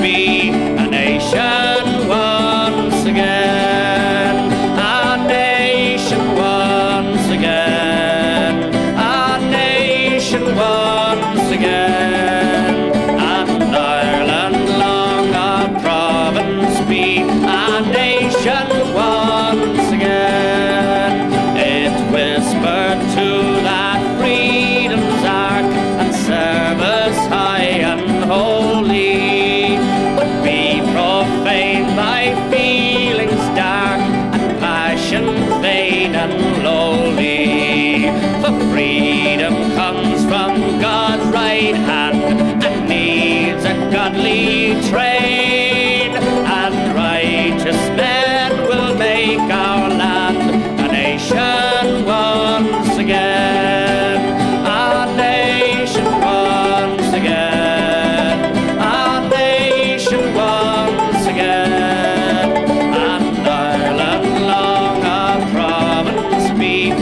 be a nation once again, a nation once again, a nation once again, and Ireland long a province be, a nation once again. It whispered to that freedom's ark and service high and holy, but be profaned by feelings dark and passion vain and lowly. For freedom comes from God's right hand and needs a godly train, and righteous men will make our land a nation once again, a nation once again, a nation once again, and Ireland long a province be, a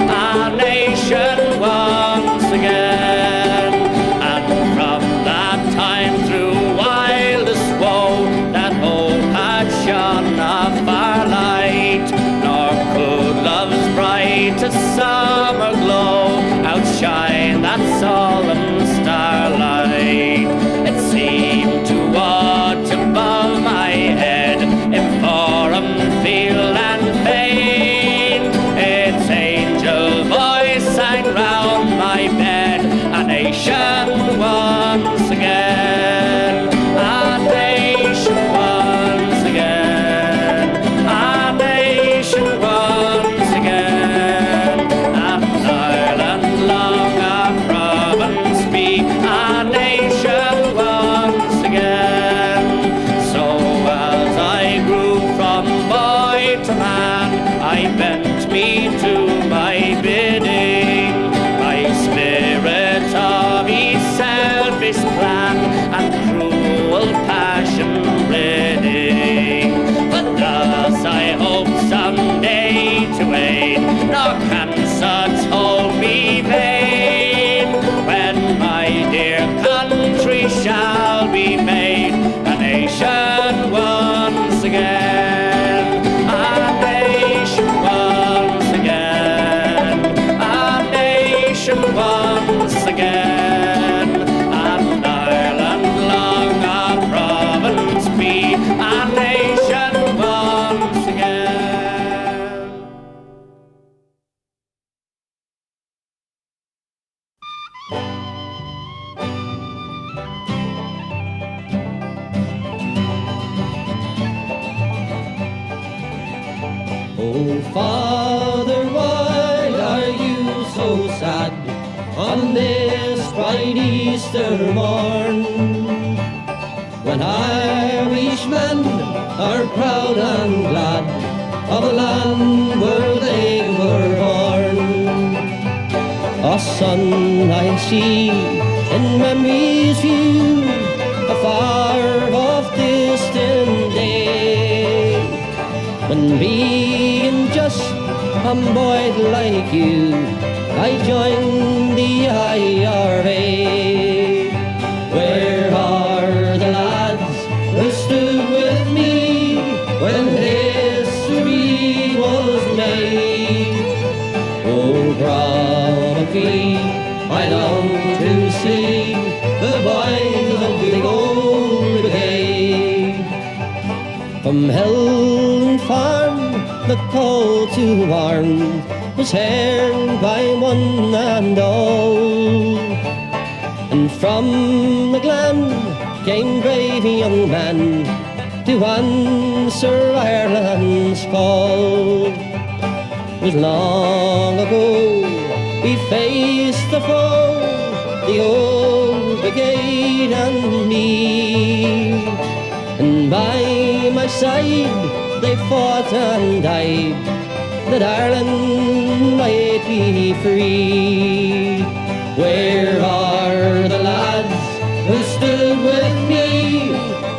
nation once again. And from that time through wildest woe, that hope had shone a far light, nor could love's brightest summer glow outshine that solemn starlight. It seemed to watch above my head in forum, field and plain. Its angel voice sang round my bed, a nation once again, a nation once again, a nation once again, and Ireland long a province be, a nation once again. So as I grew from boy to man, I bent me to my bidding, my spirit of each selfish plan and cruel passion ridding. But thus I hope someday to aid, nor can such hope be vain, when my dear country shall be made a nation once again, a nation once again, a nation once again, and Ireland long a province be, a nation once again. Oh, Father, why are you so sad on this bright Easter morn, when Irishmen are proud and glad of the land where they were born? A sun I see in memory's view, afar off distant day, when being just a boy like you, I joined the I.R.A. Where are the lads who stood with me when history was made? Oh, Raparee, I long to see the boys of the old brigade. From hill and farm, the call to arms was heard by one and all, and from the glen came brave young men to answer Ireland's call. It was long ago we faced the foe, the old brigade and me, and by my side they fought and died, that Ireland might be free. Where are the lads who stood with me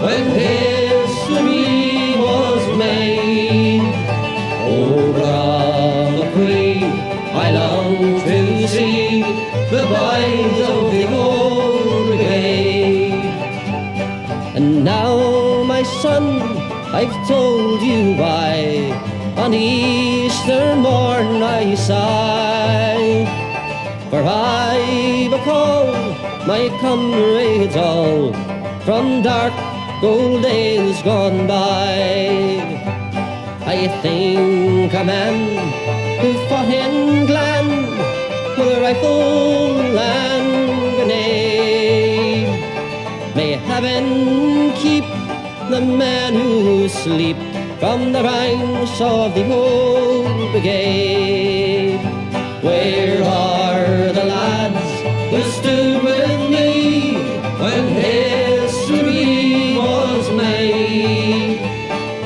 when history was made? Oh, Raparee, I long to see the boys of the old brigade. And now son, I've told you why. On Easter morn I sigh, for I've a call my comrades all from dark old days gone by. I think a man who fought in Glen with a rifle and grenade, may heaven keep the men who sleep from the ranks of the old brigade. Where are the lads who stood with me when history was made?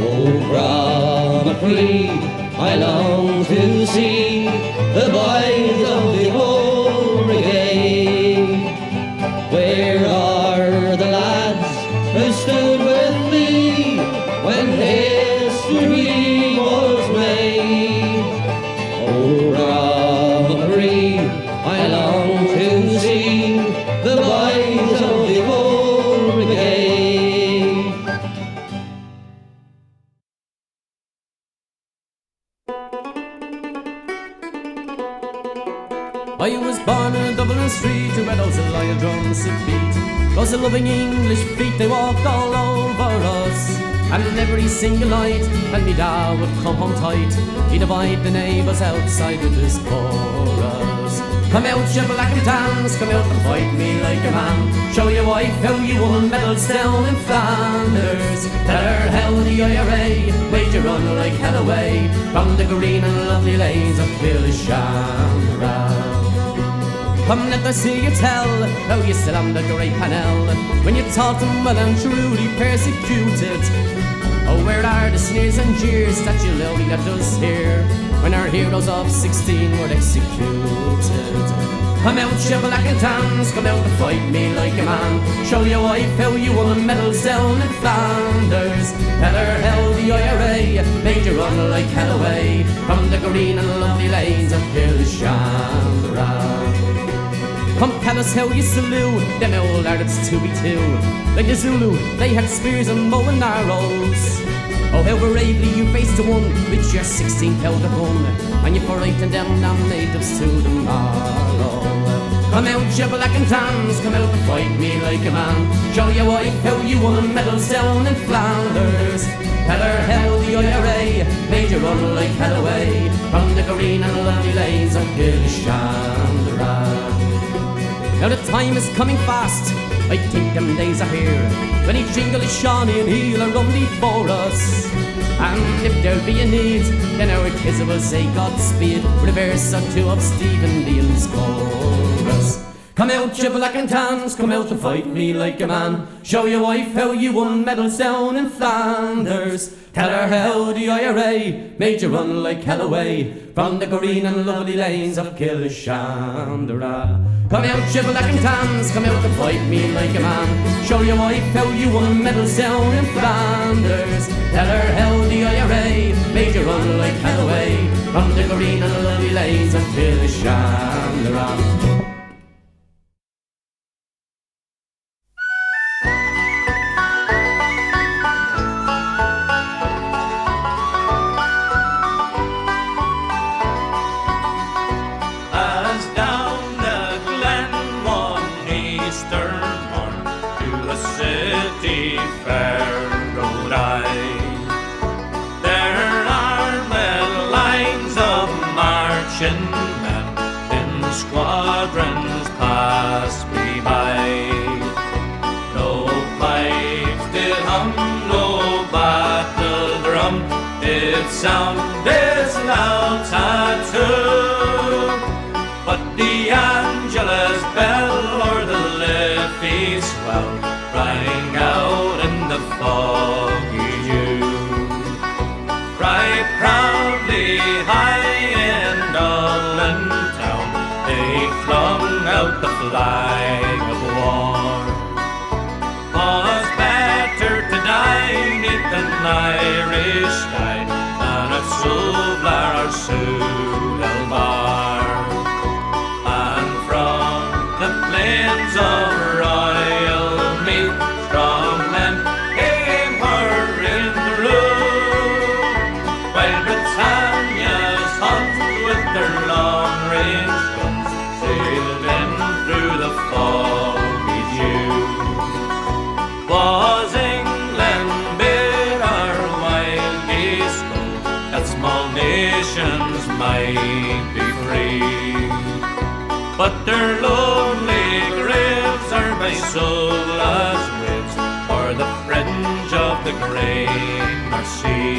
Oh, Raparee, I long to see the boys of the old brigade. Where are the lads who stood with me when history was made? Oh, Raparee, I long to see the boys of the old brigade. I was born in Dublin Street, where those lion drums to beat. Those loving English feet, they walked all over us. And every single night, when me dad would come home tight, he'd invite the neighbours outside with his chorus. Come out, you black and tans, come out and fight me like a man. Show your wife how you won medals down in Flanders. Tell her how the I.R.A. made you run like hell away from the green and lovely lanes of Shamrog. Come let us hear you tell how you still on the great panel when you taught them well and truly persecuted. Oh, where are the sneers and jeers that you loudly let us hear when our heroes of 16 were executed? Come out, you black and tans, come out and fight me like a man. Show your wife how you won medals down in Flanders. Tell her how the I.R.A. made you run like hell away from the green and lovely lanes of Shamrog. Come tell us how you slew them old Arabs 2v2. Like the Zulu, they had spears and bow and arrows. Oh, how bravely you faced the one with your 16-pounder gun, and you frightened them damn natives to the marrow. Come out, you black and tans, come out and fight me like a man. Show your wife how you won medals down in Flanders. Tell her how the I.R.A. made you run like hell away from the green and lovely lanes of Shamrog. Now the time is coming fast, I think them days are here, when he jingle his Shawnee and he'll run before us. And if there be a need, then our kids will say Godspeed with a verse or two of Stephen Leon's chorus. Come out, you black and tans, come out and fight me like a man. Show your wife how you won medals down in Flanders. Tell her how the I.R.A. made you run like hell away from the green and lovely lanes of Shamrog. Come out, you black and tans, come out and fight me like a man. Show your wife how you won medals down in Flanders. Tell her how the I.R.A. made you run like hell away from the green and lovely lanes of Shamrog. Squadrons pass me by. No pipes did hum, no battle drum did sound this loud tattoo. But the Angela's bell or the Liffey swell rang out in the foggy June. Right proudly high in Dublin town they flung out the flag of war. 'Twas better to die 'neath an Irish sky than at Suvlar or Sudalbar. And from the plains of Royal Meath strong men came the great mercy.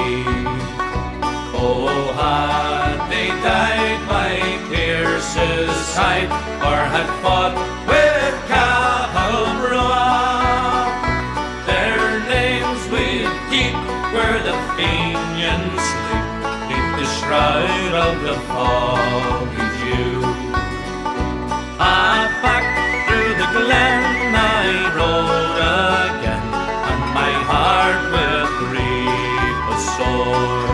Oh, had they died by Pierce's side, or had fought with Cabral, their names we'd keep where the Fenians sleep, beneath the shroud of the foggy dew. Back through the glen I rode again, and my heart with grief was sore.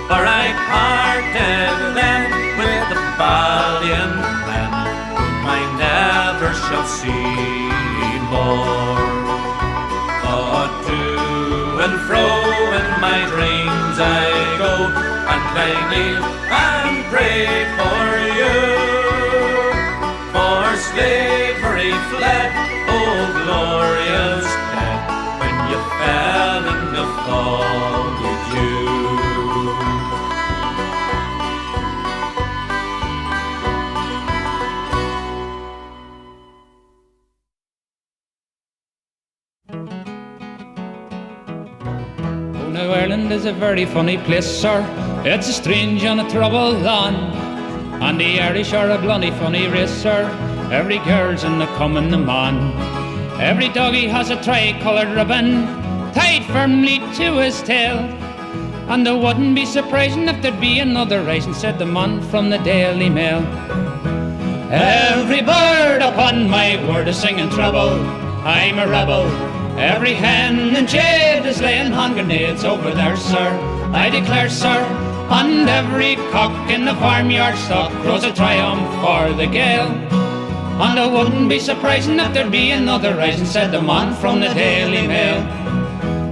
For I parted then with the valiant men, whom I never shall see more. But to and fro in my dreams I go, and I kneel and pray for you. For slavery fled, oh glorious dead, when you fell in the foggy dew. Oh, now Ireland is a very funny place, sir. It's a strange and a troubled land. And the Irish are a bloody funny race, sir. Every girl's in the common the man. Every doggy has a tri-coloured ribbon tied firmly to his tail. And it wouldn't be surprising if there'd be another rising, said the man from the Daily Mail. Every bird upon my word is singing treble, I'm a rebel. Every hen and jade is laying hand grenades over there, sir, I declare, sir. And every cock in the farmyard stock crows a triumph for the Gael. And it wouldn't be surprising if there'd be another rising, said the man from the Daily Mail.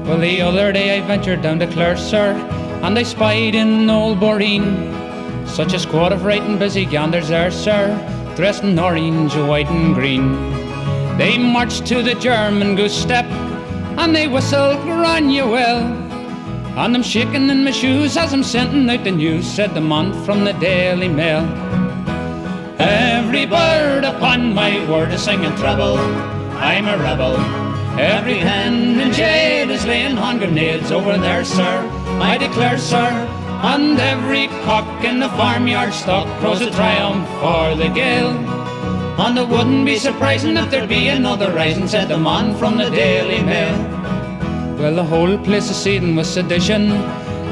Well, the other day I ventured down to Clare, sir, and I spied in old Poitin such a squad of right and busy ganders there, sir, dressed in orange, white and green. They marched to the German goose step and they whistled Garryowen. And I'm shaking in my shoes as I'm sending out the news, said the man from the Daily Mail. Every bird upon my word is singing treble, I'm a rebel. Every hen and jade is laying hand grenades over there, sir, I declare, sir. And every cock in the farmyard stock crows a triumph for the Gael. And it wouldn't be surprising if there'd be another rising, said the man from the Daily Mail. Well, the whole place is seething with sedition.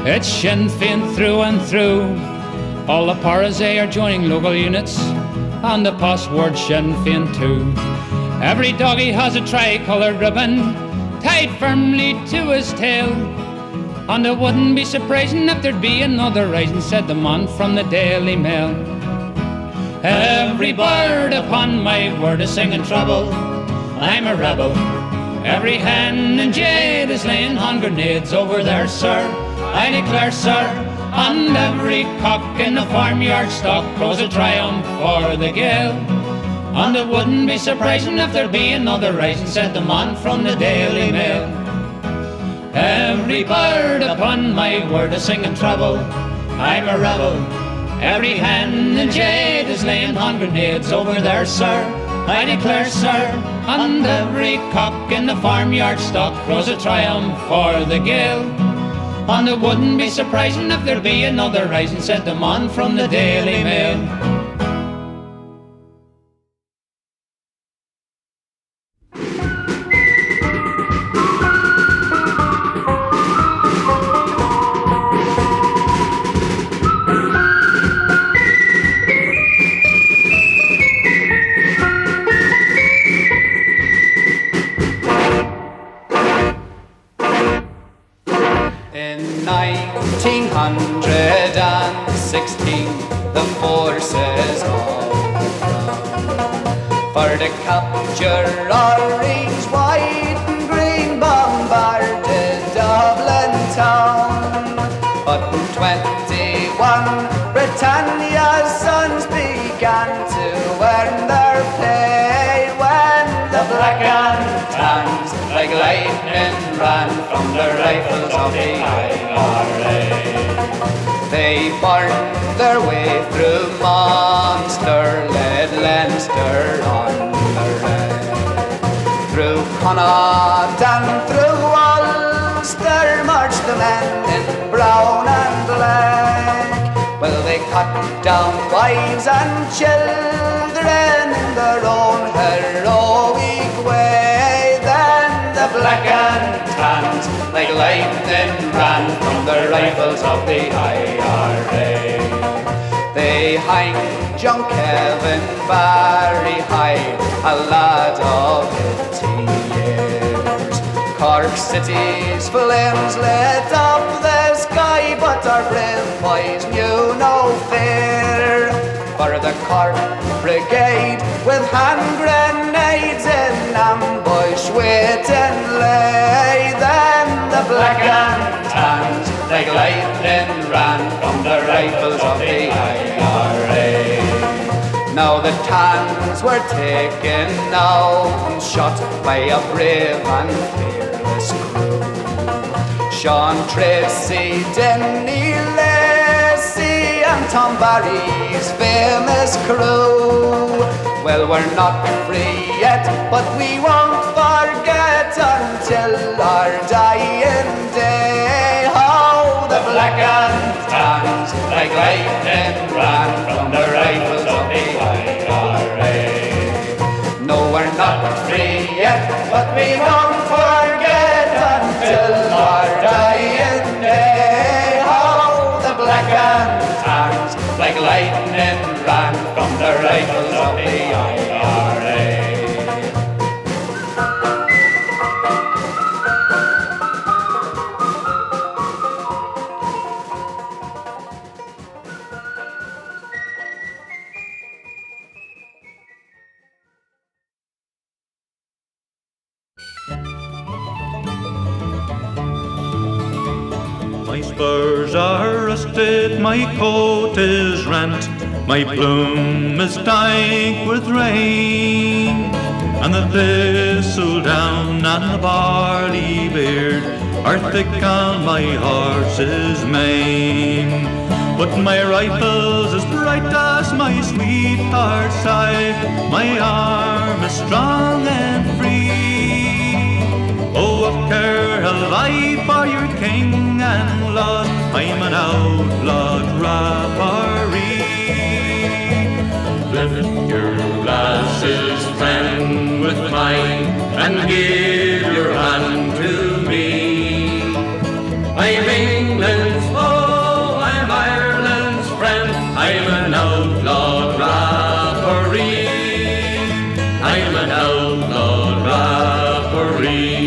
It's Sinn Féin through and through. All the I.R.A are joining local units, and the password Sinn Féin too. Every doggy has a tri-coloured ribbon tied firmly to his tail. And it wouldn't be surprising if there'd be another rising, said the man from the Daily Mail. Every bird upon my word is singing treble, I'm a rebel. Every hen and jade is laying hand grenades over there, sir, I declare, sir. And every cock in the farmyard stock crows a triumph for the Gael. And it wouldn't be surprising if there'd be another rising, said the man from the Daily Mail. Every bird upon my word is singing treble, I'm a rebel. Every hen and jade is laying hand grenades over there, sir, I declare, sir. And every cock in the farmyard stock crows a triumph for the Gael. And it wouldn't be surprising if there'd be another rising, said the man from the Daily Mail. In 1916, the forces all for the capture orange, white and green bombarded Dublin town. But in 21, Britannia's sons began to earn their pay when the black and tans like lightning ran from the rifles of the I.R.A. They burned their way through Munster, led Leinster on the raid, through Connaught and through all Munster marched the men in brown and black. Well, they cut down wives and children in their own heroic way. Then the black and tans like lightning ran from the rifles of the I.R.A. They hanged John Kevin Barry High, a lad of 18 years. Cork City's flames lit up the sky, but our brave boys knew no fear. For the Cork Brigade with hand grenades in ambush waiting lay. Then the black and tans like lightning ran from the rifles of the I.R.A. Now the tans were taken out and shot by a brave and fearless crew. Sean Tracy, Denny Lacey and Tom Barry's famous crew. Well, we're not free yet, but we won't forget until our dying day. How the black and tans like lightning ran from the rifles of the I.R.A. No, we're not free yet, but we won't forget until our dying day. How the black and tans like lightning ran from the rifles of the I.R.A. My spurs are rusted, my coat is rent, my plume is dank with rain, and the thistle down and the barley beard are thick on my horse's mane. But my rifle's as bright as my sweetheart's eye, my arm is strong and free. Oh, what care have I for your king and law? I'm an outlawed Raparee. Lift your glasses, friend, with mine, and give your hand to me. I'm England's foe, I'm Ireland's friend, I'm an outlawed Raparee. I'm an outlawed Raparee.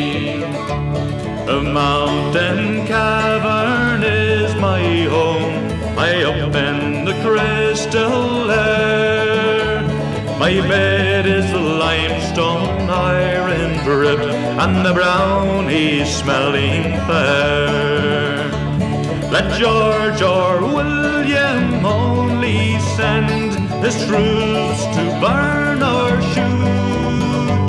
A mountain cavern is my home, high up in the crystal air. My bed is the limestone iron drip, and the brownie smelling fair. Let George or William only send his troops to burn or shoot.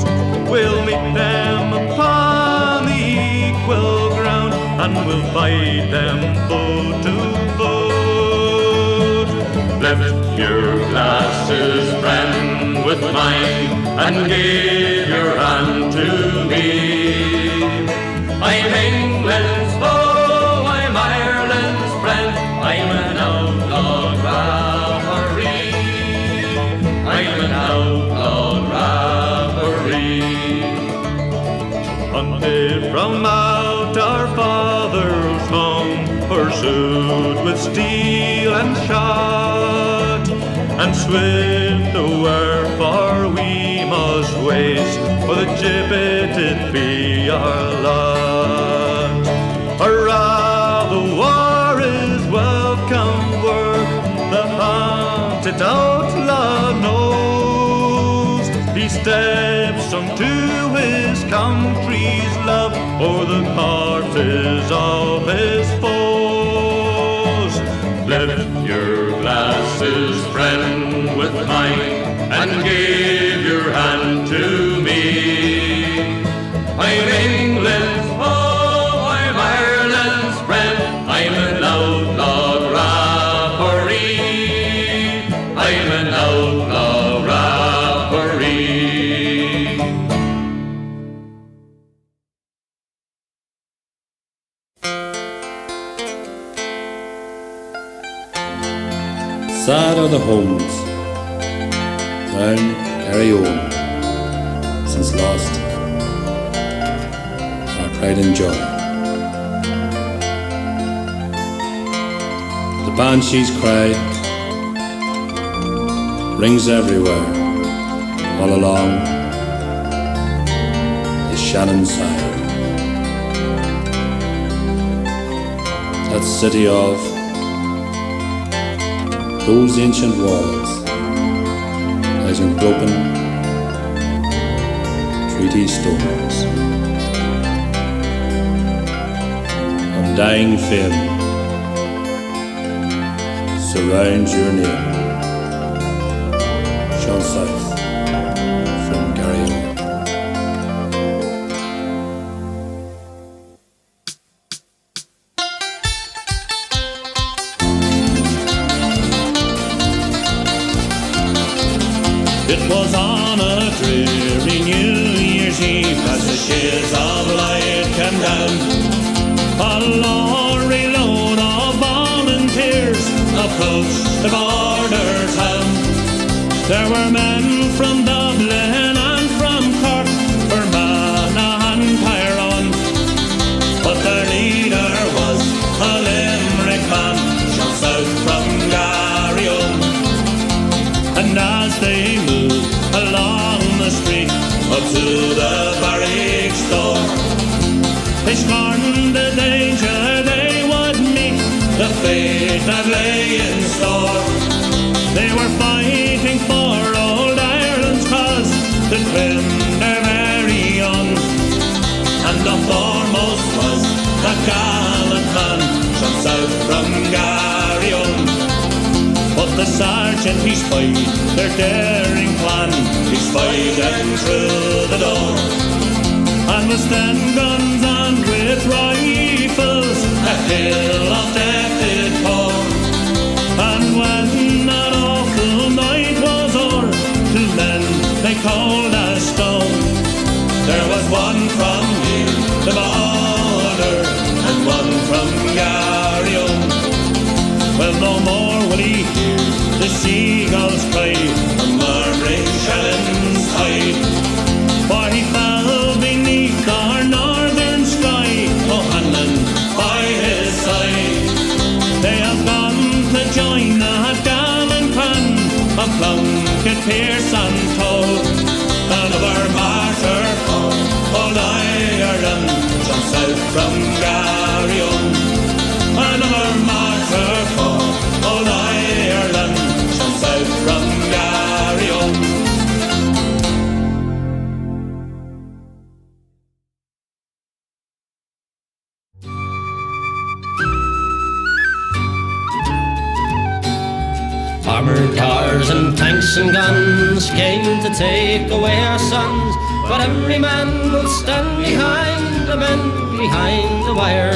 We'll meet them upon the equal ground, and we'll fight them foe to foe. Lift your glasses, friend, with mine, and give your hand to me. I'm England's foe, I'm Ireland's friend, I'm an outlawed Raparee. I'm an outlawed Raparee. Hunted from out our father's home, pursued with steel and shot, and swift the wherefore we must waste, for the gibbet it be our lot. Hurrah, the war is welcome work, the hunted outlaw knows. He steps unto his country's love, o'er the corpses of his foes. Lift your glasses, friend, with mine, and give your hand to me. I'm England's foe, I'm Ireland's friend, I'm an outlawed Raparee. I'm an outlawed Raparee. Sad are the homes down Garryowen since lost our pride and joy. The banshees' cry rings everywhere, all along the Shannon side. That city of those ancient walls lies in broken treaty stones. Undying fame surrounds your name, shone south from Garryowen. It was on a dreary New Year's Eve as the shades of light came down. A lorry load of volunteers approached the border town. There were men from Dublin and from Cork, Fermanagh and Tyrone, but their leader was a Limerick man, shot south from Garryowen. And as they moved along the street up to the barracks door, they scorned the danger they would meet, the fate that lay in store. They were fighting for old Ireland's cause, to claim their very own. And the foremost was that gallant man, shot south from Garryowen. But the sergeant, he spied their daring plan. He spied them through the door, and with stand guns and with rifles a hill of death did pour. And when that awful night was o'er, two men they called a stone. There was one from near the border and one from Garryowen. Well, no more will he hear the seagulls cry from murmuring Shannon's tide, for he fell beneath our northern sky, O'Hanlon by his side. They have gone to join that gallant clan of Plunkett, Pearse and Toll. And of our martyr foe, old Ireland, shone south from Garryowen. And of our martyr foe, old Ireland, shone south from Garryowen. Armoured cars and tanks and guns came to take away our sons, but every man will stand behind the men behind the wire.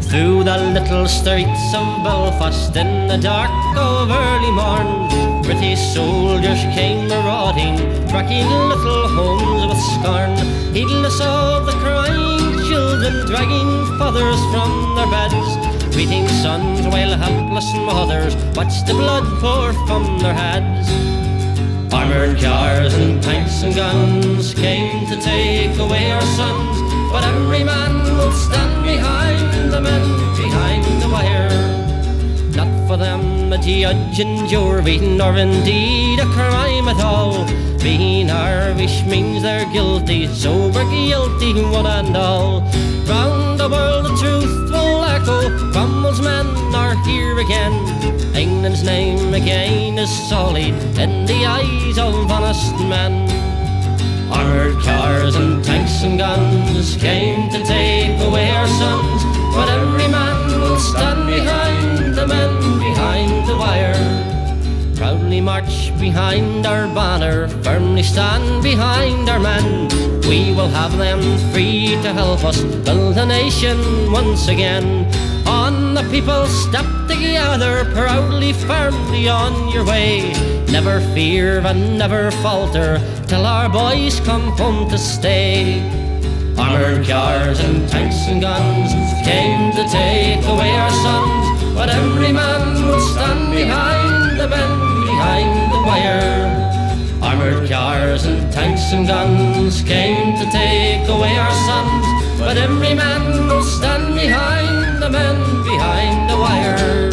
Through the little streets of Belfast in the dark of early morn, British soldiers came marauding, tracking little homes with scorn, heedless of the crying children, dragging fathers from their beds, beating sons while helpless mothers watched the blood pour from their heads. Armoured cars and tanks and guns came to take away our sons, but every man will stand behind the men behind the wire. Not for them a judge and jury, nor indeed a crime at all. Being Irish means they're guilty, so we're guilty one and all. Round the world the truth will echo, Cromwell's men are here again. England's name again is solid in the eyes of honest men. Armoured cars and tanks and guns came to take away our sons, but every man will stand behind the men behind the wire. Proudly march behind our banner, firmly stand behind our men. We will have them free to help us build a nation once again. On the people step together, proudly, firmly on your way. Never fear and never falter, till our boys come home to stay. Armoured cars and tanks and guns came to take away our sons, but every man will stand behind tanks and guns came to take away our sons, but every man will stand behind the men behind the wire.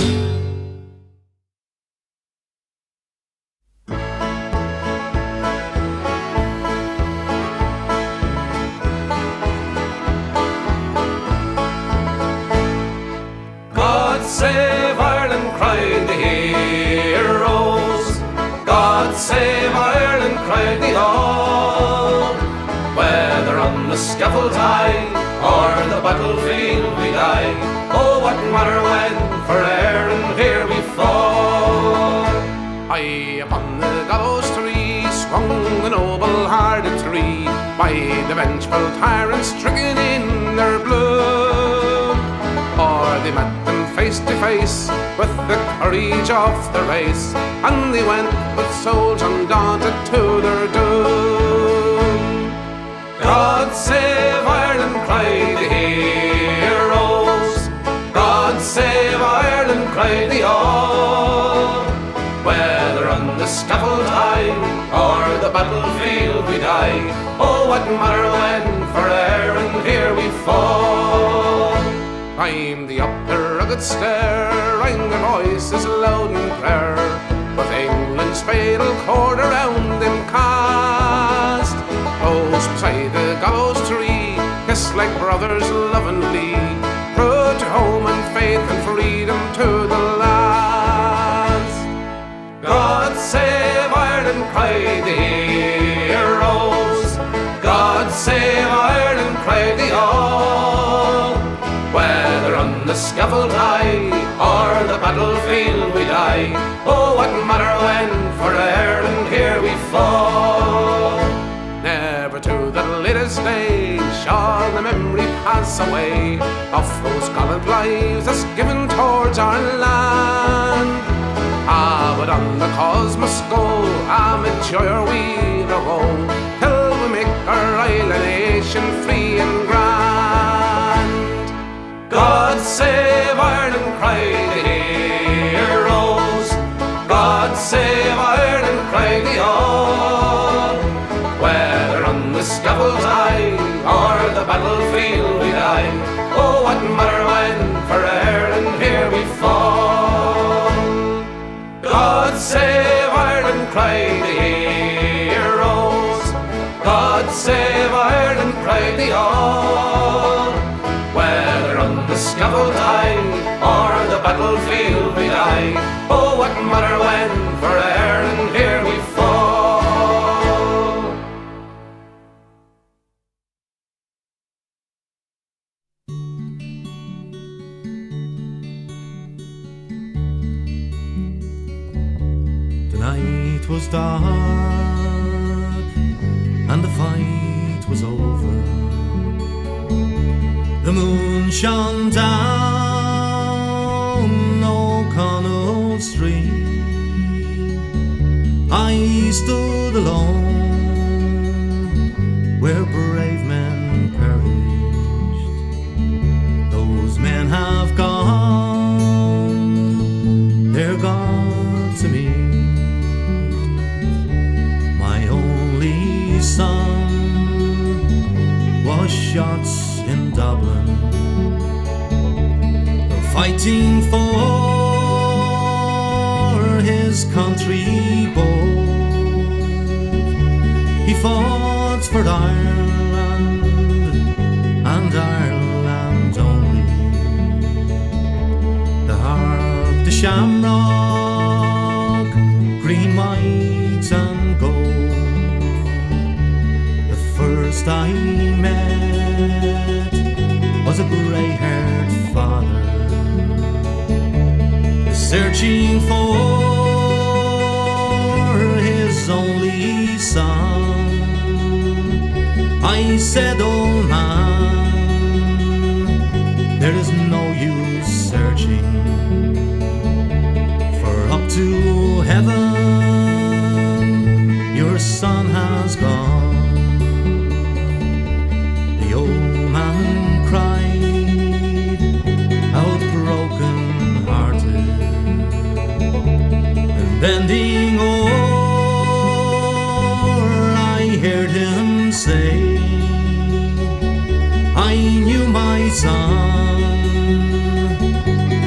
God save Ireland, cried the heroes. God save Ireland, cried the all. Whether on the scaffold high or the battlefield we die, oh, what matter when for Erin here we fall. High upon the gallows tree swung the noble-hearted three, by the vengeful tyrants stricken in their blood. Or they met them face to face with the courage of the race, and they went with souls undaunted to their doom. God save Ireland, cried the heroes. God save Ireland, cried the all. Whether on the scaffold high or the battlefield we die, oh, what matter when for Erin here we fall. Climb the up the rugged stair, rang their voices loud in prayer, with England's fatal cord around them cast. Close beside the gallows tree, kissed like brothers lovingly, true to home and faith and freedom to the last. God save Ireland, cried the heroes. God save Ireland, cried the all. Whether on the scaffold high or the battlefield we die, oh, what matter when for Ireland here we fall. Never to the latest day shall the memory pass away of those gallant lives that's given towards our land. Ah, but on the cause must go, amid joy we'll roam, till we make our island nation free and grand. God save Ireland, cried the heroes. God save Ireland, cried the all. Whether on the scaffold high or the battlefield we die, oh, what matter when for Ireland here we fall. God save Ireland, cried the heroes. God save Ireland, cried the all. Whether on the scaffold high or the battlefield we die, oh, what matter when for Ireland here we fall. The night was dark and the fight was over. The moon shone down O'Connell Street. I stood alone where brave men perished. Those men have gone, they're gone to me. My only son was shot in Dublin, fighting for his country bold. He fought for Ireland and Ireland only. The harp, the shamrog, green, white and gold. The first I met was a grey-haired father, searching for his only son. I said, old man, there is no use searching, for up to heaven your son has gone. The old man cried out broken-hearted, and bending o'er I heard son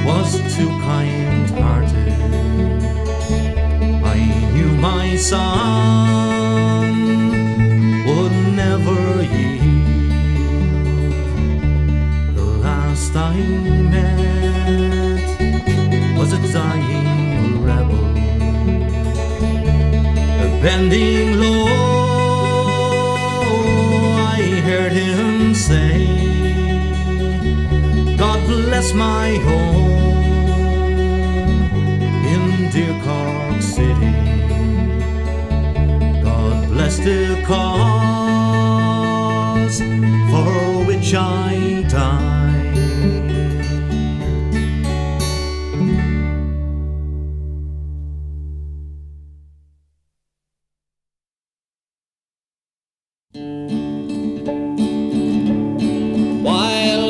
was too kind-hearted. I knew my son would never yield. The last I met was a dying rebel, bending low. I heard him say, God bless my home in dear Cork City. God bless the cause for which I died.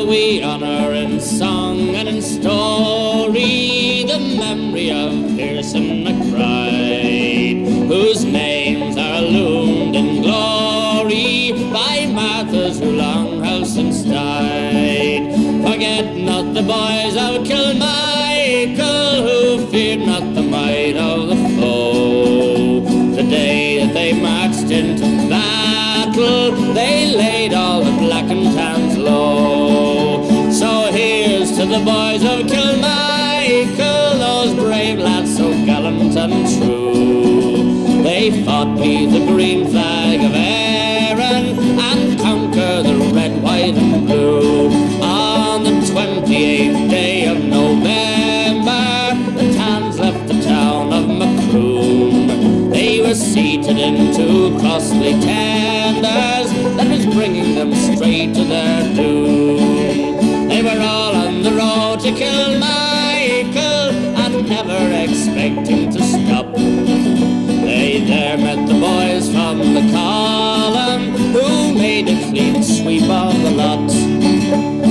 We honor in song and in story the memory of Pearson McBride, whose names are illumined in glory by martyrs who long have since died. Forget not the boys of Kilmichael, who feared not the might of the foe. The day that they marched into battle, they laid all the black and tans low. So here's to the boys of Kilmichael, those brave lads so gallant and true. They fought beneath the green flag of I.R.A and conquered the red, white and blue. On the 28th day of November, the tans left the town of Macroom. They were seated in two costly tenders that was bringing them straight to their doom. They were all on the road to Kilmichael and never expecting to stop. They there met the boys from the column who made a clean sweep of the lot.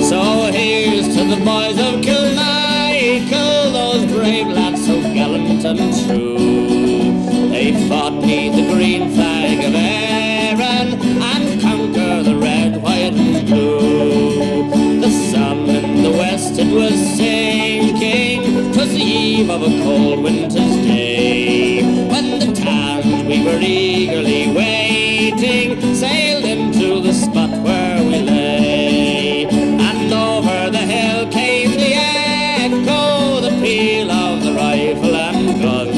So here's to the boys of Kilmichael, those brave lads so gallant and true. They fought beneath the green flag of I.R.A and conquered the red, white and blue. The sun in the west it was sinking, 'twas the eve of a cold winter's day, when the tans we were eagerly waiting sailed into the spot where we lay. And over the hill came the echo, the peal of the rifle and gun,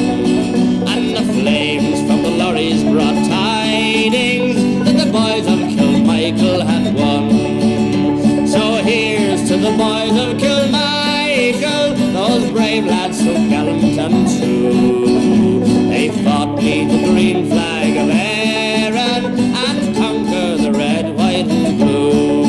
and the flames from the lorries brought tidings that the boys of Kilmichael had won. So here's to the boys of Kilmichael, those brave lads so gallant and true. They fought beneath the green flag of I.R.A and conquered the red, white and blue.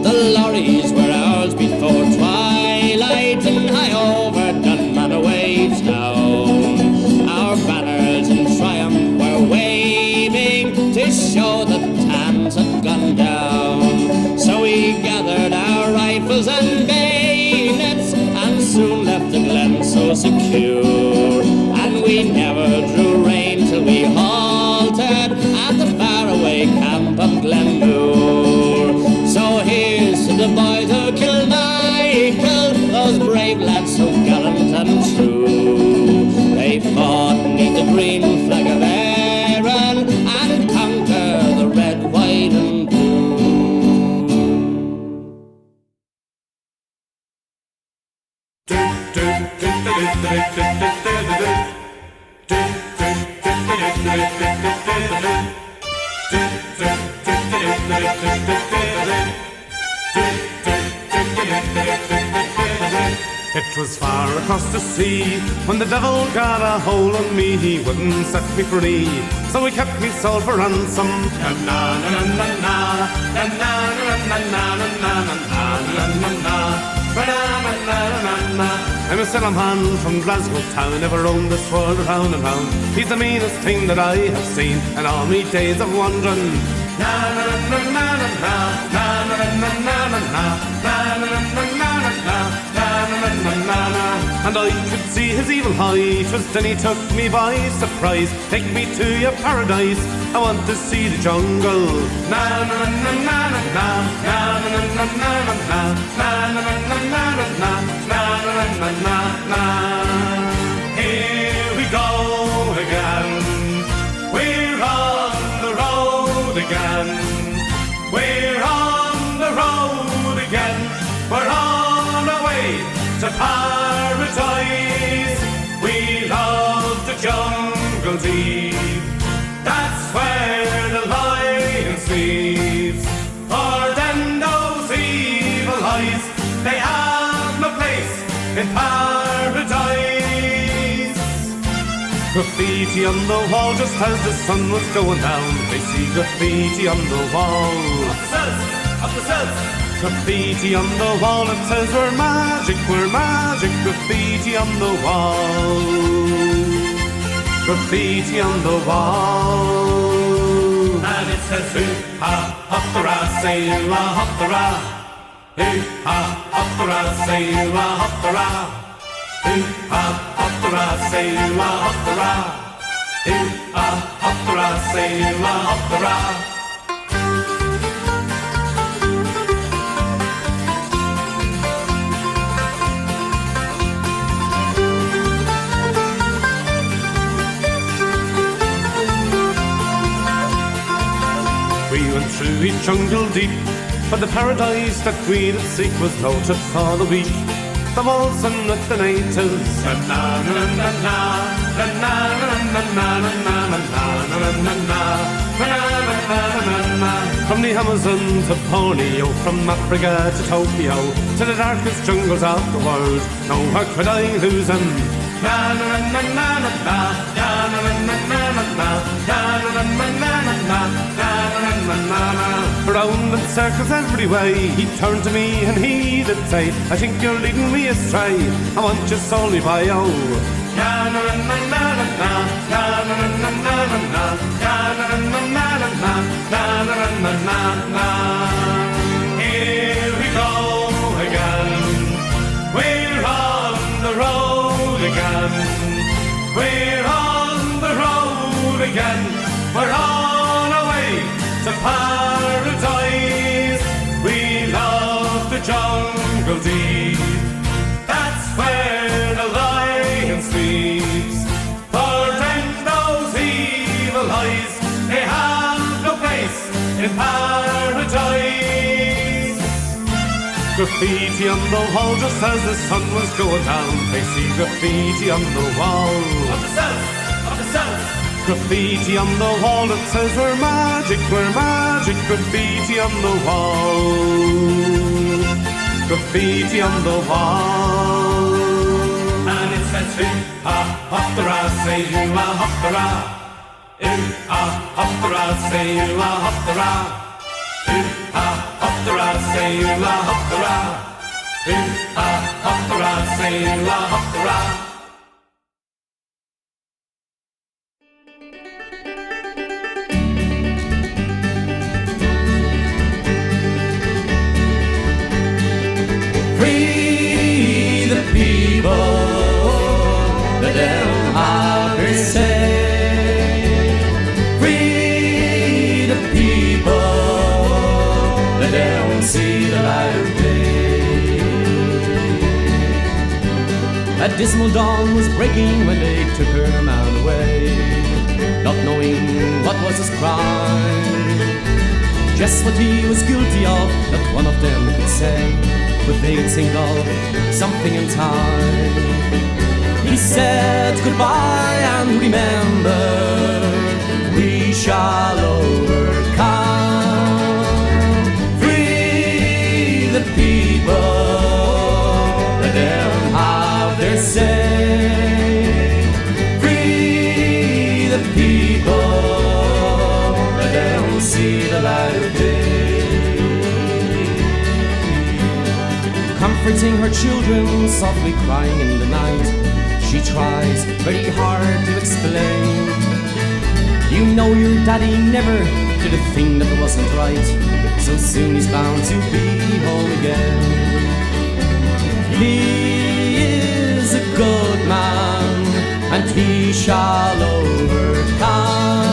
The lorries were ours before twilight and high over Dunmanaway town. Our banners in triumph were waving to show that tans had gone down. So we gathered our rifles and bayonets and soon left the glen so secure. And we never drew rein till we halted at the faraway camp of Glenmore. So here's to the boys of Kilmichael, those brave lads so gallant and true. They fought beneath the green flag of I.R.A and conquered the red, white and blue. It was far across the sea when the devil got a hold on me. He wouldn't set me free, so he kept me soul for ransom. I'm a Salem man from Glasgow town, ever roamed this world round and round. He's the meanest thing that I have seen in all me days of wandering. And I could see his evil eye, 'twas then he took me by surprise. Take me to your paradise, I want to see the jungle. Here we go again. We're on the road again. We're on the road again. We're on our way to paradise. We love the jungle deep. That's where the lion sleeps. For then those evil eyes, they have no place in paradise. Graffiti on the wall just as the sun was going down. They see graffiti on the wall. Up the cells, up the cells. Graffiti on the wall, it says we're magic, graffiti on the wall. Graffiti on the wall. And it says hoo-ha, hop-the-ra, say you-ha, hop-the-ra. Hoo-ha, hop-the-ra, say you-ha, hop-the-ra. Hoo-ha, hop-the-ra, say you-ha, hop-the-ra. Hoo-ha, hop-the-ra, say you-ha, hop-the-ra. We went through each jungle deep, but the paradise that we did seek was noted for the weak. The walls and with the natives, from the Amazon to Borneo, from Africa to Tokyo, to the darkest jungles of the world. Nowhere could I lose them. Round in circles every way, he turned to me and he did say, I think you're leading me astray, I want you solely by oh. Here we go again, we're on the road again, we're on the road again, we're on our way to paradise. We love the jungle deep, that's where the lion sleeps. For then those evil eyes, they have no place in paradise. Graffiti on the wall just as the sun was going down. They see graffiti on the wall. Up the cells, up the cells. Graffiti on the wall that says we're magic, graffiti on the wall. Graffiti on the wall. And it says hoo-ha, hop-the-ra, say you-ha, hop-the-ra. Hoo-ha, hop-the-ra, say you-ha, hop-the-ra. Hoo-ha, hop-the-ra, say you-ha, hop-the-ra. Hoo-ha, hop-the-ra, say you-ha, hop-the-ra. Free the people, let them have their say. Free the people, let them see the light of day. A dismal dawn was breaking when they took her man away, not knowing what was his crime, just what he was guilty of, not one of them could say. But they'd think of something in time. He said goodbye and remember, we shall overcome. Free the people, let them have their say. Free the people, let them see the light of day. Comforting her children, softly crying in the night, she tries very hard to explain. You know your daddy never did a thing that wasn't right, so soon he's bound to be home again. He is a good man, and he shall overcome.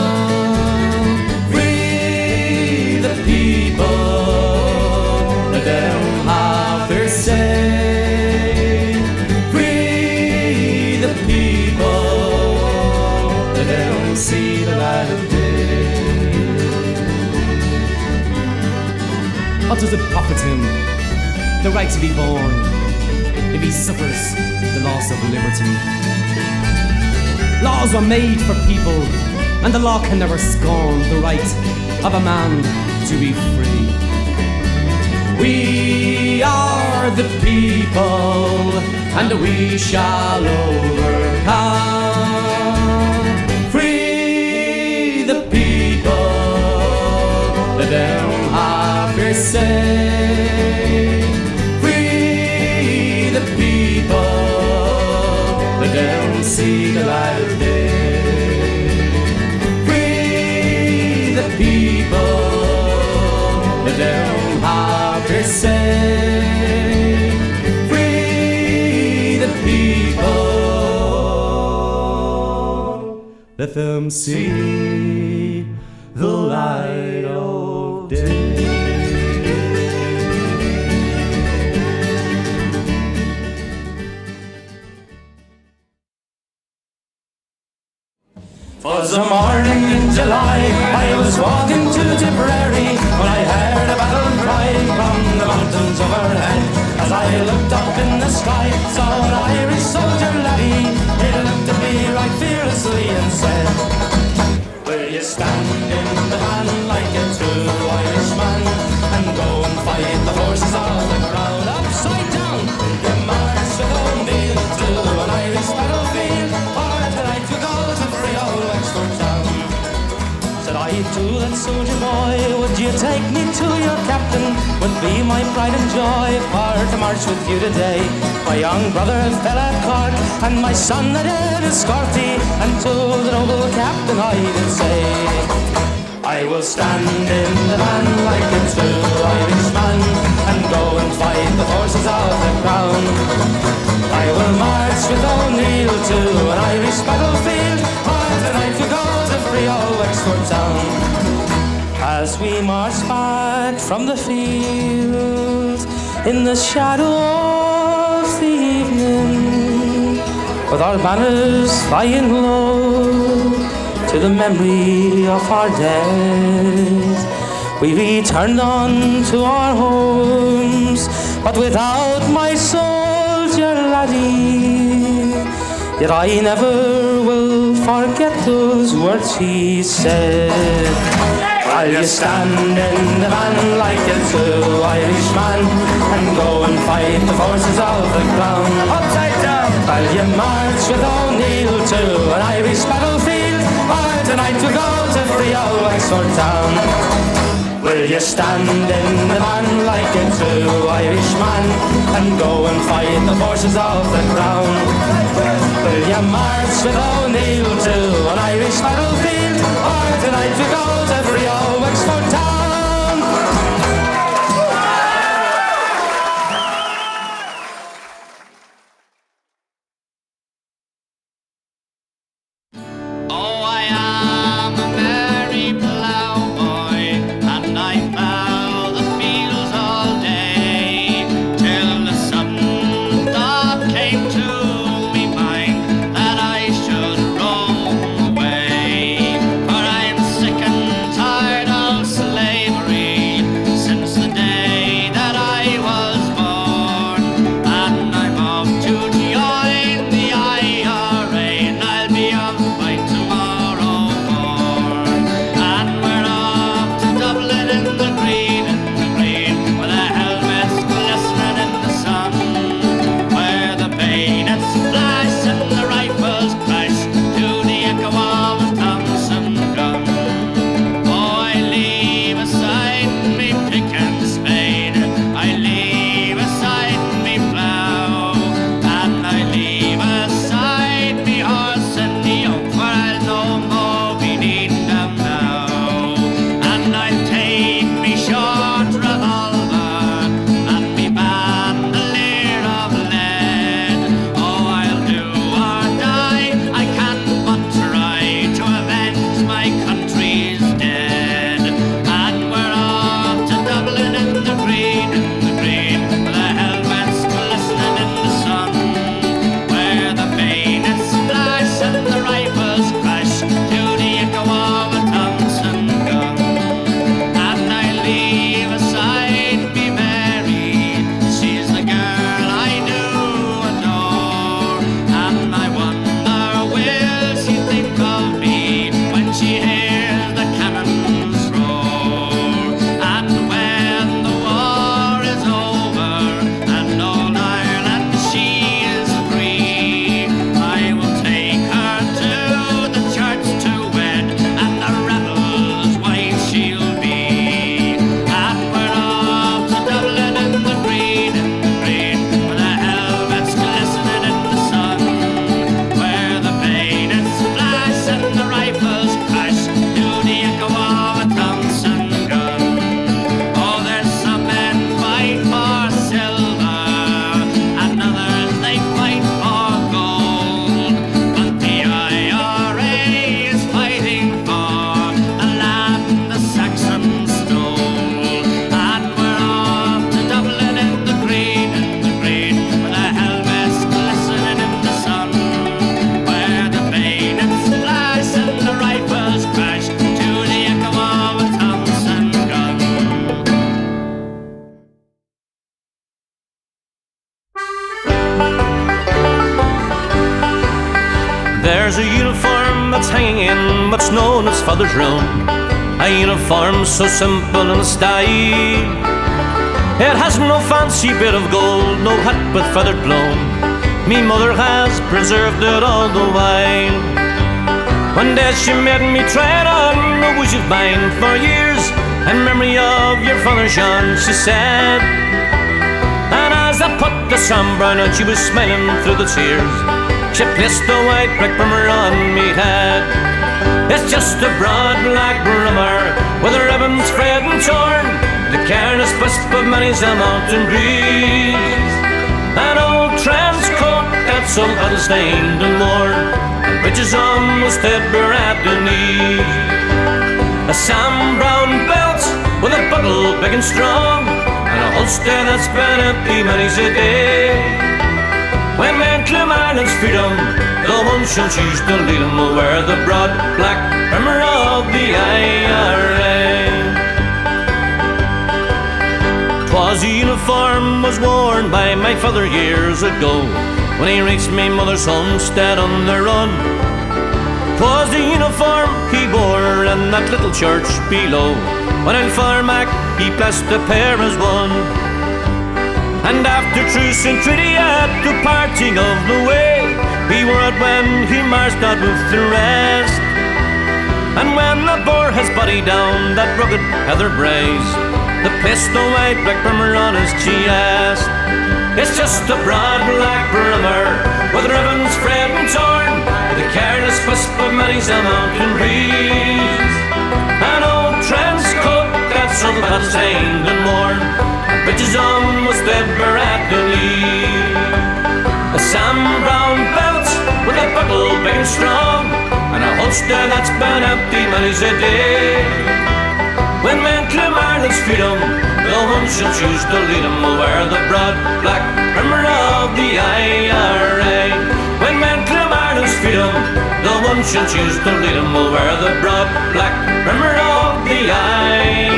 Free the people, let them What does it profit him? The right to be born, if he suffers the loss of liberty. Laws were made for people, and the law can never scorn the right of a man to be free. We are the people, and we shall overcome. Free the people, let them have their say. Free the people, let them see the light of day. Free the people, let them have their say. Free the people, let them see the light of day. Was a morning in July, I was walking to Tipperary when I heard a battle cry from the mountains overhead. As I looked up in the sky, saw an Irish soldier laddie. He looked at me right fearlessly and said, will you stand in the van like a true Irishman and go and fight the forces of the crown upside down? You march with O'Neill to an Irish battlefield, or tonight we go to free old Wexford town. Said I to that soldier boy, would you take me to your captain? Would be my pride and joy for to march with you today. My young brother fell at Cork, and my son that did escort thee, and to the noble captain I did say, I will stand in the van like a true Irishman and go and fight the forces of the crown. I will march with O'Neill to an Irish battlefield, or tonight we go to free old Wexford town. As we march back from the field in the shadow of the evening, with our banners flying low to the memory of our dead, we returned on to our homes, but without my soldier laddie. Yet I never will forget those words he said. While you stand in the van like a true Irishman and go and fight the forces of the crown upside down. While you march with O'Neill to an Irish battlefield, or tonight we go to free old Wexford town. Will you stand in the van like a true Irishman and go and fight the forces of the crown? Will you march with O'Neill to an Irish battlefield, or tonight we go to free old Wexford town? Oh, I am a merry ploughboy, and I plough the fields all day, till the sudden thought came to me mind that I should roam away. For I'm sick and There's a uniform that's hanging in what's known as Father's Room, a uniform so simple in style. It has no fancy bit of gold, no hat with feathered blown. Me mother has preserved it all the while. One day she made me try it on a wish of mine for years, in memory of your father Shan, she said. And as I put the sunburn on, she was smiling through the tears. She placed the white brick brimmer on me head. It's just a broad black brimmer with the ribbons frayed and torn, the careless wisp of many's a mountain breeze. An old trench coat that's all battle stained and worn, and bridges almost dead bare at the knee. A Sam Brown belt with a buckle big and strong, and a holster that's been empty many's a day. When men claim Ireland's freedom, the one shall choose to lead them will wear the broad black brimmer of the I.R.A. 'Twas a uniform was worn by my father years ago, when he reached me mother's homestead on the run. 'Twas the uniform he wore in that little church below, when in Farmac he blessed the pair as one. And after truce and treaty at the parting of the way, he wore it when he marched out with the rest. And when the bore his body down that rugged heather braes, the placed the white black brimmer on his chest. It's just a broad black brimmer with ribbons frayed and torn, with a careless wisp of many's a mountain breeze. An old trench coat that's all but stained and worn, and bridges almost dead bare at the knee. A Sam Brown belt with a buckle big and strong, and a holster that's been empty many's a day. When men claim Ireland's freedom, no one shall choose to lead them will wear the broad black brimmer of the I.R.A. When men claim Ireland's freedom, no one shall choose to lead them will wear the broad black brimmer of the I.R.A.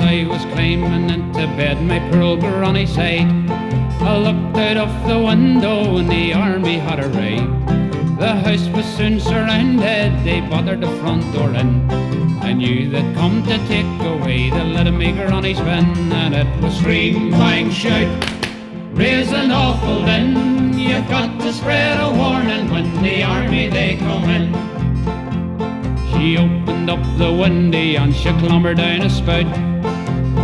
I was climbing into bed, my poor old granny said. I looked out of the window and the army had arrived. The house was soon surrounded, they battered the front door in. I knew they'd come to take away the little me granny's bin, and it was scream, bang, shout, raise an awful din. You've got to spread a warning when the army they come in. She opened up the window and she clambered down a spout.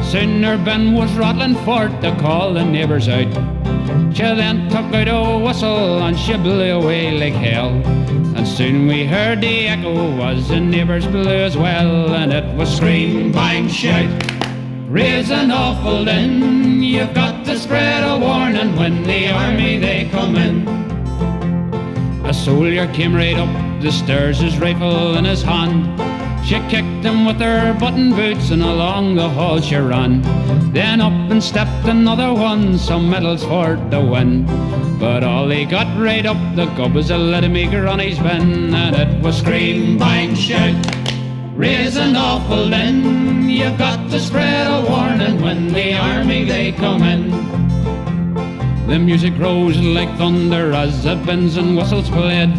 Soon her bin was rattling forth to call the neighbours out. She then took out a whistle and she blew away like hell. And soon we heard the echo was the neighbours blew as well. And it was scream, bang, shout, raise an awful din. You've got to spread a warning when the army they come in. A soldier came right up the stairs, his rifle in his hand. She kicked him with her button boots and along the hall she ran. Then up and stepped another one, some medals for the win. But all he got right up the gob was a little me granny's bin. And it was scream, bang, shout, raise an awful din. You've got to spread a warning when the army they come in. The music rose like thunder as the bins and whistles played.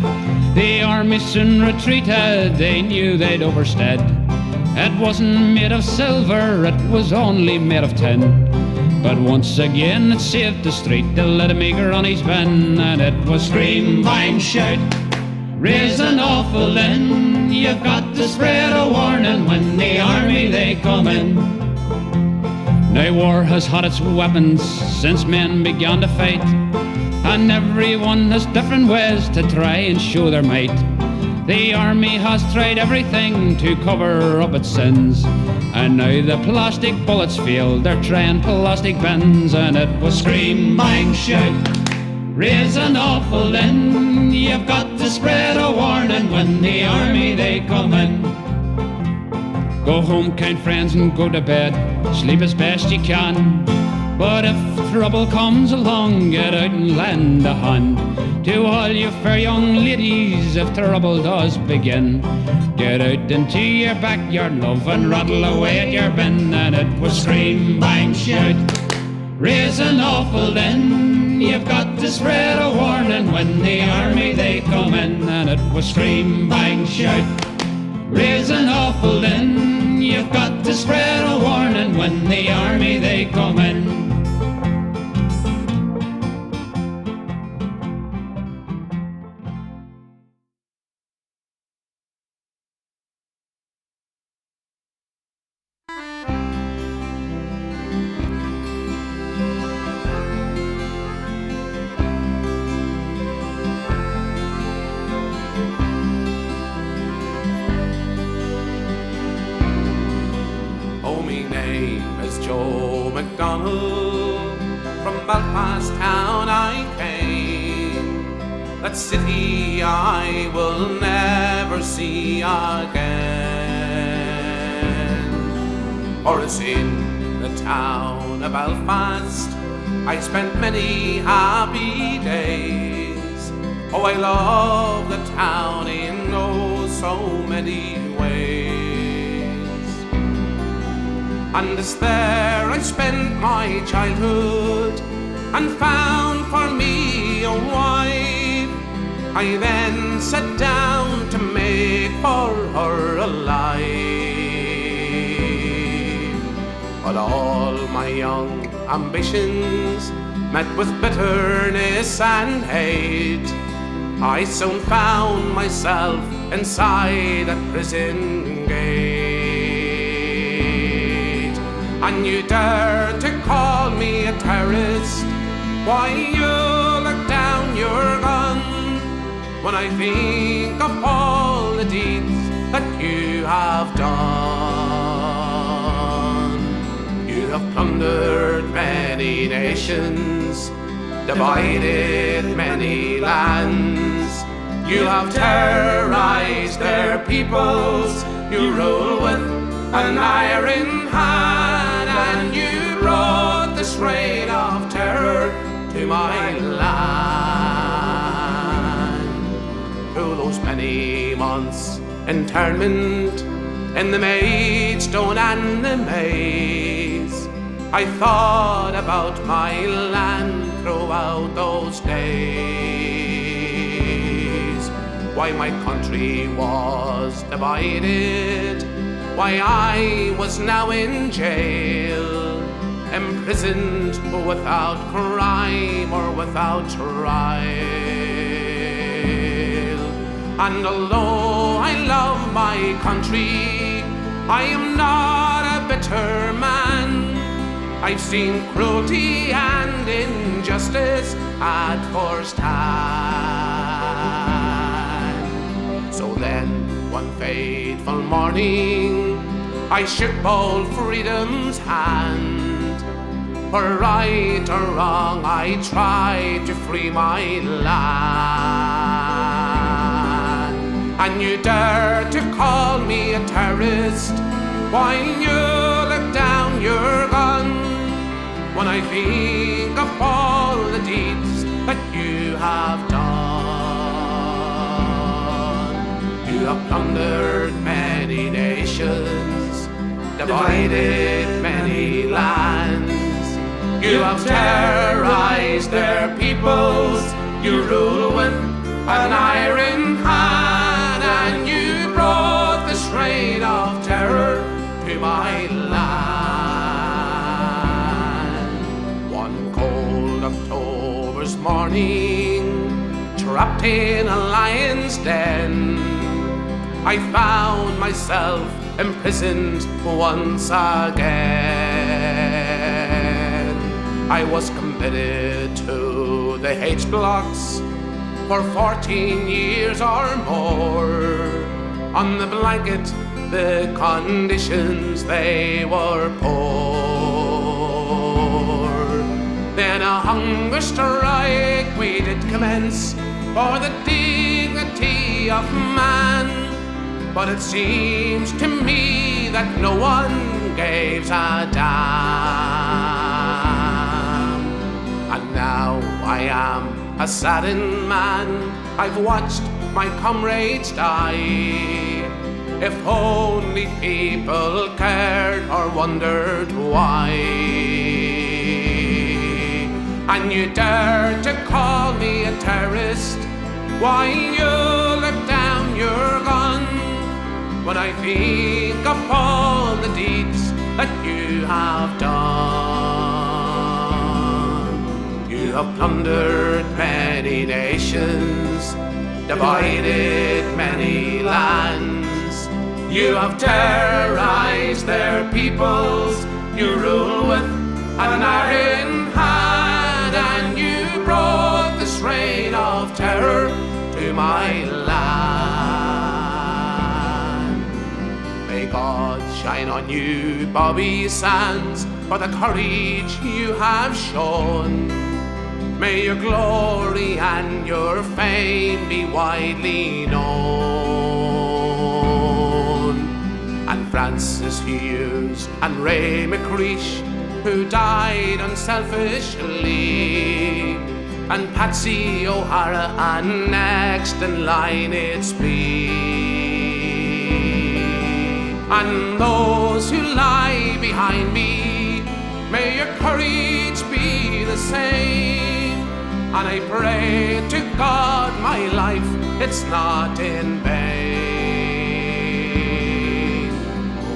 The army soon retreated, they knew they'd overstead. It wasn't made of silver, it was only made of tin. But once again it saved the street, the little me granny's bin. And it was scream, bang, shout, raise an awful din. You've got to spread a warning when the army they come in. Now war has had its weapons since men began to fight, and everyone has different ways to try and show their might. The army has tried everything to cover up its sins, and now the plastic bullets fail, they're trying plastic bins. And it was scream, bang, shout, Raise an awful din, you've got to spread a warning when the army they come in. Go home, kind friends, and go to bed, sleep as best you can. But if trouble comes along, get out and lend a hand. To all you fair young ladies, if trouble does begin, get out into your backyard, love, and rattle away at your bin. And it was scream, bang, shout, raise an awful din, you've got to spread a warning when the army they come in. And it was scream, bang, shout, raise an awful din, you've got to spread a warning when the army they come in. McDonnell, from Belfast town I came. That city I will never see again. Or as in the town of Belfast I spent many happy days. Oh, I love the town in oh so many ways. And as there I spent my childhood and found for me a wife, I then sat down to make for her a life. But all my young ambitions met with bitterness and hate. I soon found myself inside a prison gate. And you dare to call me a terrorist? Why, you look down your gun when I think of all the deeds that you have done. You have plundered many nations, divided many lands. You have terrorized their peoples. You rule with an iron hand, and you brought this reign of terror to my land. Through those many months internment in the Maidstone and the Maze, I thought about my land throughout those days. Why my country was divided, why I was now in jail, imprisoned without crime or without trial. And although I love my country, I am not a bitter man. I've seen cruelty and injustice at first hand. So then, one fateful morning, I shook bold freedom's hand. For right or wrong, I tried to free my land. And you dare to call me a terrorist? Why, you look down your gun when I think of all the deeds that you have done. You have plundered many nations, divided many lands. You have terrorized their peoples. You rule with an iron hand, and you brought this reign of terror to my land. One cold October's morning, trapped in a lion's den, I found myself imprisoned once again. I was committed to the H blocks for 14 years or more. On the blanket, the conditions, they were poor. Then a hunger strike we did commence for the dignity of man. But it seems to me that no one gave a damn. And now I am a saddened man. I've watched my comrades die. If only people cared or wondered why. And you dare to call me a terrorist? Why you look down your gun? When I think of all the deeds that you have done. You have plundered many nations, divided many lands. You have terrorized their peoples. You rule with an iron hand, and you brought this reign of terror to my land. May God shine on you, Bobby Sands, for the courage you have shown. May your glory and your fame be widely known. And Francis Hughes and Ray McCreesh, who died unselfishly, and Patsy O'Hara, and next in line it's me. And those who lie behind me, may your courage be the same. And I pray to God my life, it's not in vain.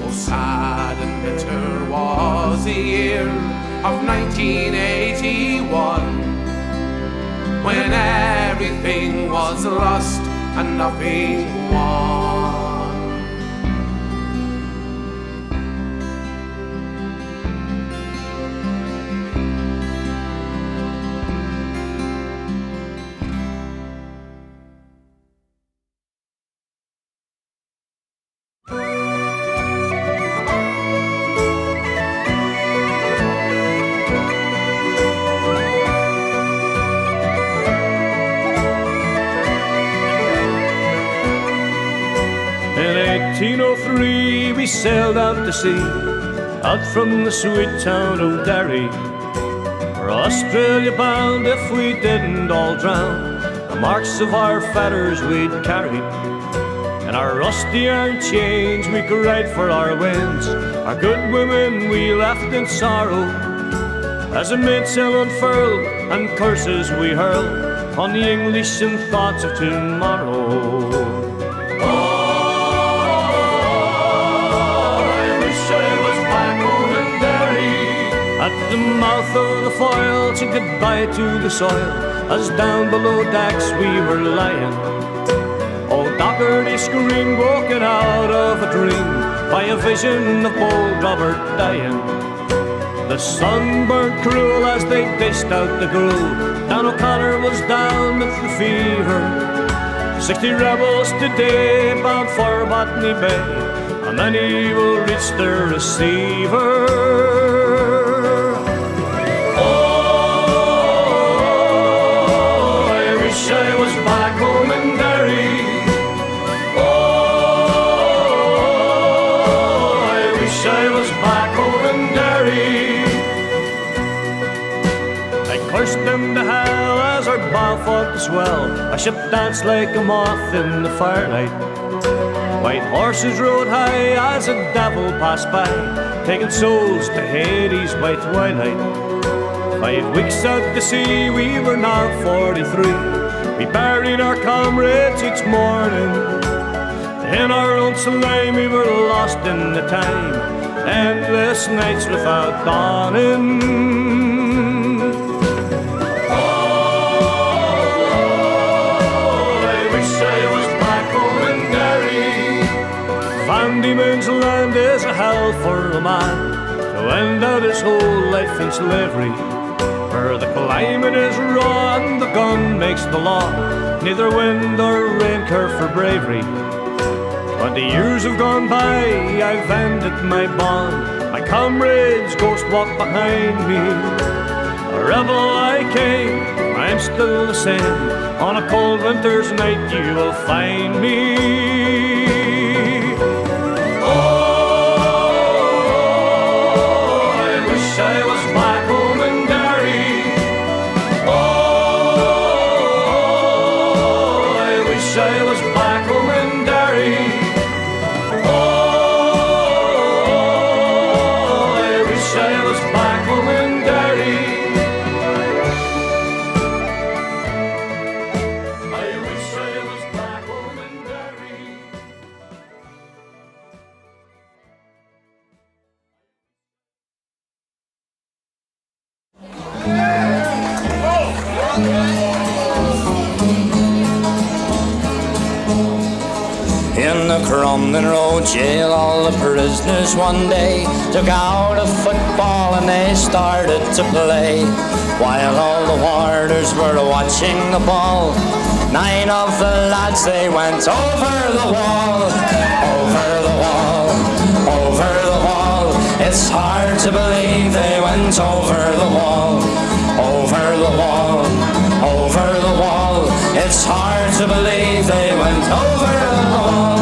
Oh, sad and bitter was the year of 1981, when everything was lost and nothing won. In 1803 we sailed out to sea, out from the sweet town of Derry. For Australia bound if we didn't all drown, the marks of our fetters we'd carried. And our rusty iron chains we could ride for our winds, our good women we left in sorrow. As the mainsail unfurled and curses we hurled on the English and thoughts of tomorrow. At the mouth of the foyle, to goodbye to the soil, as down below decks we were lying. Old Docherty screamed, woken out of a dream by a vision of bold Robert dying. The sun burned cruel as they dished out the gruel. Dan O'Connor was down with the fever. 60 rebels today bound for Botany Bay, and many will reach the receiver. I was back home in Derry. Oh, I wish I was back home in Derry. I cursed into hell as our bow fought to swell. Our ship danced like a moth in the firelight. White horses rode high as a devil passed by, taking souls to Hades' white twilight. 5 weeks out to sea, we were now 43. We buried our comrades each morning. In our own slime we were lost in the time, endless nights without dawning. Oh, I wish I was back home in Derry. Van Diemen's Land is a hell for a man to end out his whole life in slavery. For the climate is raw and the gun makes the law, neither wind or rain care for bravery. 20 years have gone by, I've ended my bond. My comrades ghost walk behind me, A rebel I came, I'm still the same. On a cold winter's night you will find me. I was back home in Derry. Oh, I wish I was back home in Derry. Oh, I wish I was back home in Derry. I wish I was back home in Derry. In the Crumlin Road jail, all the prisoners one day took out a football and they started to play. While all the warders were watching the ball, 9 of the lads, they went over the wall. Over the wall, over the wall. It's hard to believe they went over the wall. Over the wall, over the wall. It's hard to believe they went over the wall.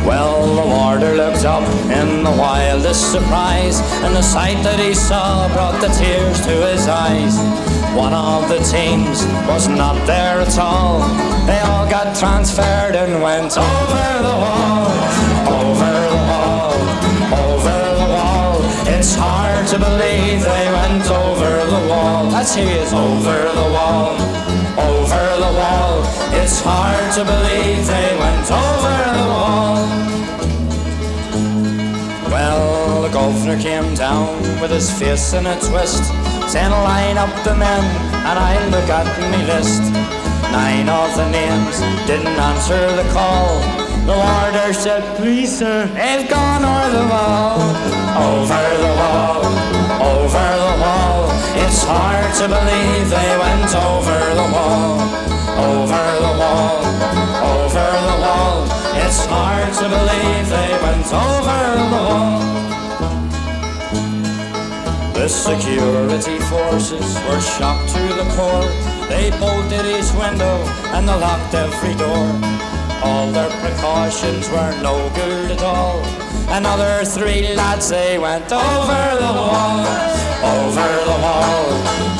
Well, the warder looked up in the wildest surprise, and the sight that he saw brought the tears to his eyes. One of the teams was not there at all. They all got transferred and went over the wall. Over the wall, over the wall. It's hard to believe they went over the wall. That's he is over the wall, over the wall. It's hard to believe they went over the wall. Well, the governor came down with his face in a twist, saying line up the men and I look at me list. 9 of the names didn't answer the call. The warder said, please sir, they've gone over the wall. Over the wall, over the wall. It's hard to believe they went over the wall. Over the wall, over the wall. It's hard to believe they went over the wall. The security forces were shocked to the core. They bolted each window and they locked every door. All their precautions were no good at all. Another 3 lads, they went over the wall. Over the wall,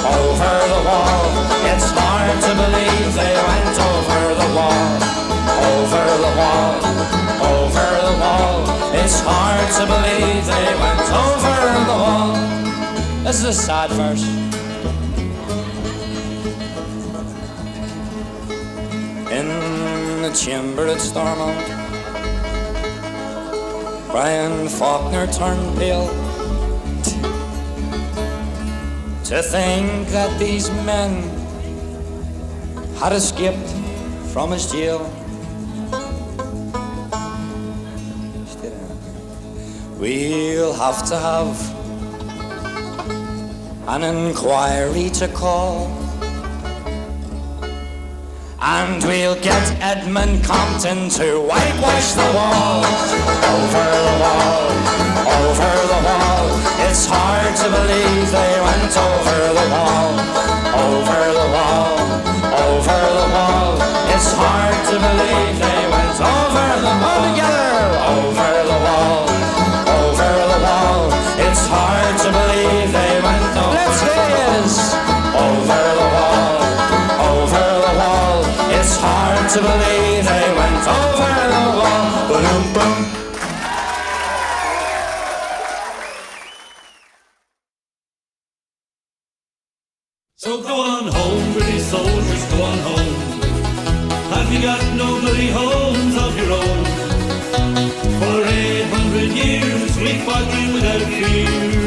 over the wall. It's hard to believe they went over the wall. Over the wall, over the wall. It's hard to believe they went over the wall. This is a sad verse. In the chamber at Stormont, Brian Faulkner turned pale to think that these men had escaped from his jail. We'll have to have an inquiry to call, and we'll get Edmund Compton to whitewash the wall. Over the wall, over the wall. It's hard to believe they went over the wall. Over the wall, over the wall. It's hard to believe they went over the wall. Together, over the wall, over the wall. It's hard to believe they went over. Let's hear this. Over the wall, over the wall. It's hard to believe they went over the wall. Boom, boom. So go on home, British soldiers, go on home. Have you got nobody homes of your own? For 800 years we fought you without fear,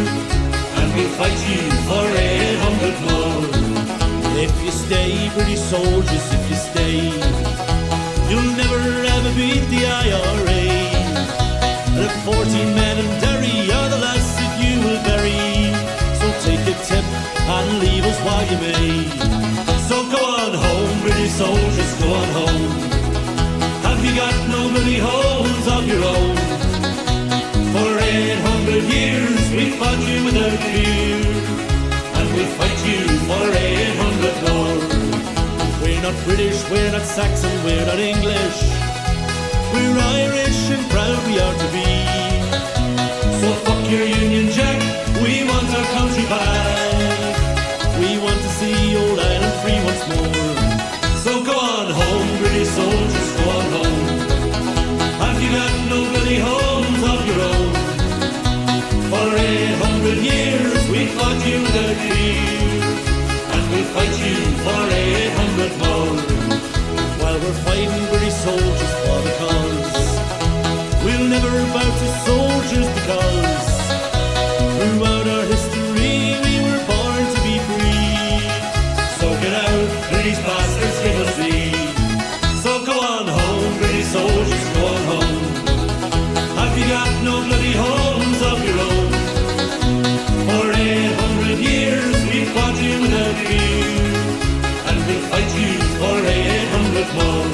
and we'll fight you for 800 more. If you stay, British soldiers, if you stay, you'll never ever beat the I.R.A. The 14 men in Derry are the last that you will bury. So take a tip and leave us while you may. So go on home, British soldiers, go on home. Have you got nobody homes of your own? For 800 years we fought you without fear, and we'll fight you for 800 more. We're not British, we're not Saxon, we're not English. We're Irish and proud we are to be. So fuck your Union Jack, we want our country back. We want to see old Ireland free once more. So go on home, British soldiers, go on home. Have you got no bloody homes of your own? For 800 years we fought you without fear, and we'll fight you for 800 more. While we're fighting British soldiers for the cause, we'll never bow to soldiers because throughout our history we were born to be free. So get out, British bastards, give us leave. So go on home, British soldiers, go on home. Have you got no bloody homes of your own? For 800 years we fought you without fear, and we'll fight you for 800 more.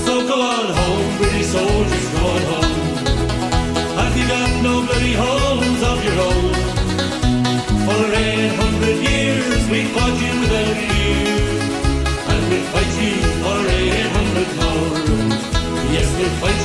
So go on home, British soldiers, go on home. Have you got no bloody homes of your own? For 800 years we fought you without fear, and we'll fight you for 800 more. Yes, we'll fight